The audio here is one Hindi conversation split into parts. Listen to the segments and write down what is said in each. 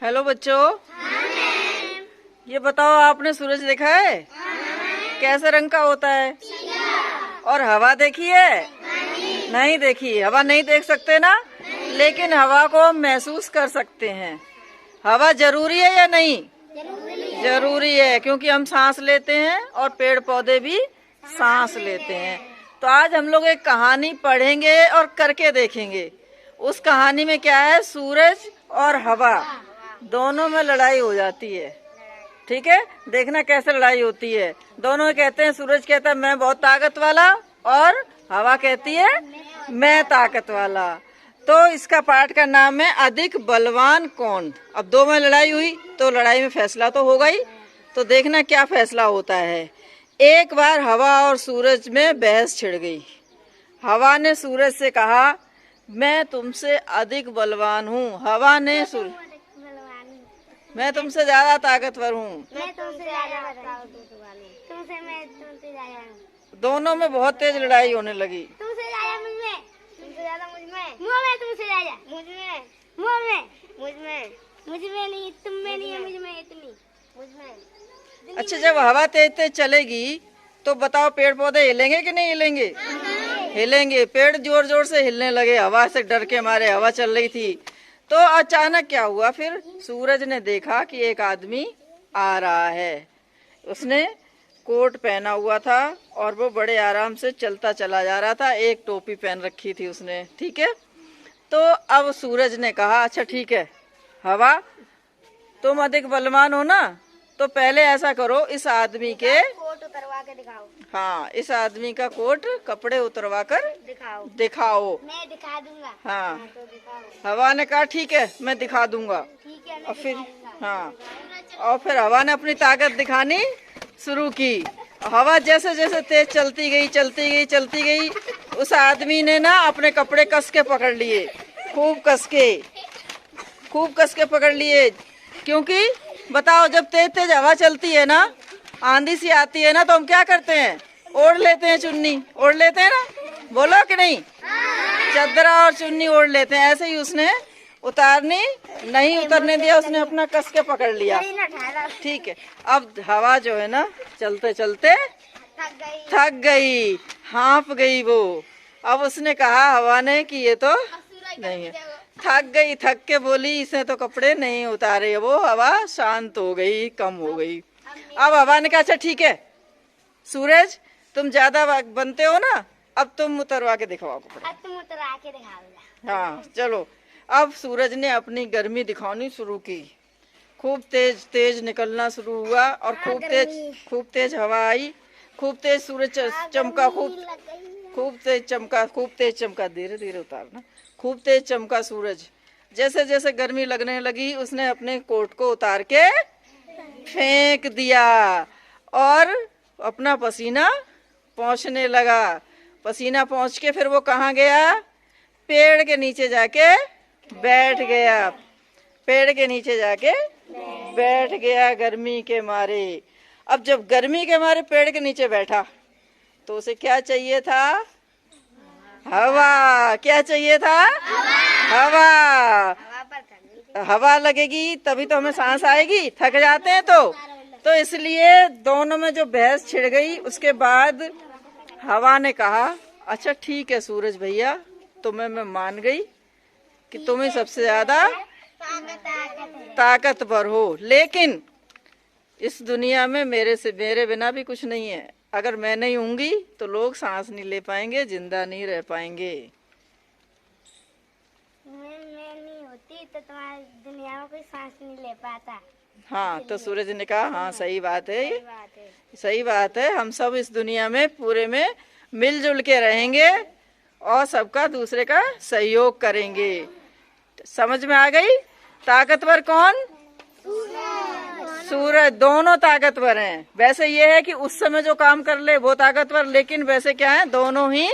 हेलो बच्चों। ये बताओ, आपने सूरज देखा है? कैसे रंग का होता है? और हवा देखी है? नहीं देखी। हवा नहीं देख सकते ना, लेकिन हवा को हम महसूस कर सकते हैं। हवा जरूरी है या नहीं? जरूरी है, क्योंकि हम सांस लेते हैं और पेड़ पौधे भी सांस लेते हैं। तो आज हम लोग एक कहानी पढ़ेंगे और करके देखेंगे। उस कहानी में क्या है, सूरज और हवा दोनों में लड़ाई हो जाती है। ठीक है, देखना कैसे लड़ाई होती है। दोनों कहते हैं, सूरज कहता है मैं बहुत ताकत वाला, और हवा कहती है मैं ताकत वाला। तो इसका पाठ का नाम है अधिक बलवान कौन। अब दो में लड़ाई हुई तो लड़ाई में फैसला तो होगा ही। तो देखना क्या फैसला होता है। एक बार हवा और सूरज में बहस छिड़ गई। हवा ने सूरज से कहा, मैं तुमसे अधिक बलवान हूँ। हवा ने मैं तुमसे ज्यादा ताकतवर हूँ। दोनों में बहुत तेज लड़ाई होने लगी। तुमसे ज्यादा मुझ में, तुमसे ज्यादा मुझ में, तुमसे ज्यादा मुझ में नहीं, तुम में नहीं है, मुझ में। अच्छा, जब हवा तेज तेज चलेगी तो बताओ, पेड़ पौधे हिलेंगे कि नहीं हिलेंगे? हिलेंगे। पेड़ जोर जोर से हिलने लगे, हवा से डर के मारे। हवा चल रही थी तो अचानक क्या हुआ, फिर सूरज ने देखा कि एक आदमी आ रहा है। उसने कोट पहना हुआ था और वो बड़े आराम से चलता चला जा रहा था। एक टोपी पहन रखी थी उसने। ठीक है, तो अब सूरज ने कहा, अच्छा ठीक है हवा, तुम अधिक बलवान हो ना, तो पहले ऐसा करो, इस आदमी के कोट उतरवा के दिखाओ। हाँ, इस आदमी का कोट कपड़े उतरवा कर दिखाओ। मैं दिखा दूंगा। हाँ, तो दिखाओ। हवा ने कहा ठीक है मैं दिखा दूंगा। ठीक है, और फिर और फिर हवा ने अपनी ताकत दिखानी शुरू की। हवा जैसे जैसे तेज चलती गई, उस आदमी ने ना अपने कपड़े कस के पकड़ लिए, खूब कस के पकड़ लिए। क्योंकि बताओ, जब तेज तेज हवा चलती है ना, आंधी सी आती है ना, तो हम क्या करते हैं, ओढ़ लेते हैं, चुन्नी ओढ़ लेते हैं ना, बोलो कि नहीं? चद्दरा और चुन्नी ओढ़ लेते हैं। ऐसे ही उसने नहीं उतरने दिया, उसने अपना कस के पकड़ लिया। ठीक है, अब हवा जो है ना, चलते चलते थक गई, हाँफ गई वो। अब उसने कहा, हवा ने, कि ये तो नहीं है। थक के बोली, इसने तो कपड़े नहीं उतारे। वो हवा शांत हो गई, कम हो गई। अब हवा ने कहा, अच्छा ठीक है सूरज, तुम ज्यादा बनते हो ना, अब तुम उतरवा के दिखाओ कपड़े। अब तुम उतरा के दिखाओ। हाँ चलो। अब सूरज ने अपनी गर्मी दिखानी शुरू की। खूब तेज निकलना शुरू हुआ, और खूब तेज हवा आई, खूब तेज सूरज चमका, खूब तेज चमका। धीरे धीरे उतारना। खूब तेज चमका सूरज। जैसे जैसे गर्मी लगने लगी, उसने अपने कोट को उतार के फेंक दिया और अपना पसीना पोंछने लगा। पसीना पोंछ के फिर वो कहाँ गया, पेड़ के नीचे जाके बैठ गया। पेड़ के नीचे जाके बैठ गया गर्मी के मारे। अब जब गर्मी के मारे पेड़ के नीचे बैठा, तो उसे क्या चाहिए था? हवा। क्या चाहिए था? हवा। हवा लगेगी तभी तो हमें सांस आएगी। थक जाते हैं तो इसलिए दोनों में जो बहस छिड़ गई, उसके बाद हवा ने कहा, अच्छा ठीक है सूरज भैया, तुम्हें मैं मान गई कि तुम ही सबसे ज्यादा ताकतवर हो, लेकिन इस दुनिया में मेरे बिना भी कुछ नहीं है। अगर मैं नहीं होंगी तो लोग सांस नहीं ले पाएंगे, जिंदा नहीं रह पाएंगे। मैं नहीं होती तो तुम्हारी दुनिया में कोई सांस नहीं ले पाता। हाँ, तो सूरज ने कहा, हाँ सही बात है। हम सब इस दुनिया में पूरे में मिलजुल के रहेंगे और सबका दूसरे का सहयोग करेंगे। समझ में आ गई? ताकतवर कौन? सूरज। दोनों ताकतवर हैं। वैसे ये है कि उस समय जो काम कर ले वो ताकतवर, लेकिन वैसे क्या है, दोनों ही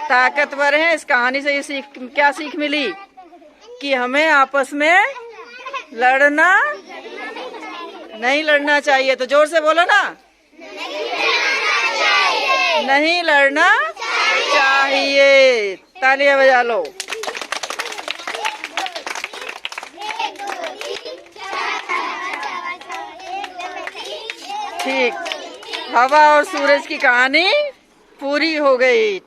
ताकतवर हैं। इस कहानी से ये क्या सीख मिली कि हमें आपस में नहीं लड़ना चाहिए। तो जोर से बोलो ना, नहीं लड़ना चाहिए। तालियां बजा लो। ठीक, हवा और सूरज की कहानी पूरी हो गई।